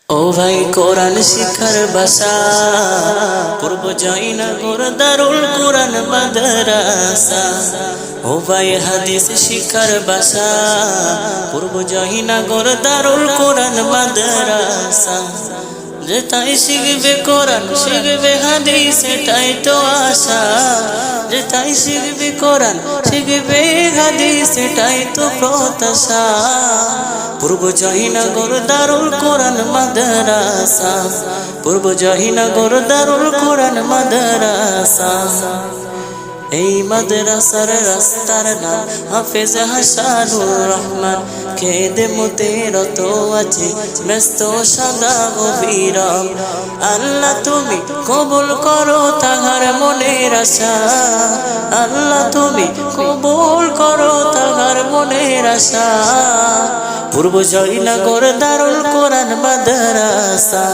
ও ভাই কোরআন শিক্ষার বাসা পূর্ব জয়নগর দারুল কোরআন মাদ্রাসা। ও ভাই হাদিস শিক্ষার বাসা পূর্ব জয়নগর দারুল কোরআন মাদ্রাসা। যেটাই শিখবে কোরআন শিখবে হাদিস এটাই তো আশা। যেটাই শিখবে কোরআন শিখবে হাদিস এটাই তো প্রত্যাশা। পূর্ব জয়নগর দারুল কোরআন মাদ্রাসা, পূর্ব জয়নগর দারুল কোরআন মাদ্রাসা। এই মাদ্রাসার রাস্তার নাম হাফেজ হাসানুর রহমান। খেদমতে রত আছে ব্যস্ত সদা অবিরাম। আল্লাহ তুমি কবুল করো তাহার মনের আশা। আল্লাহ তুমি কবুল করো তাহার মনের আশা। পূর্ব জয়নগর দারুল কোরআন মাদ্রাসা।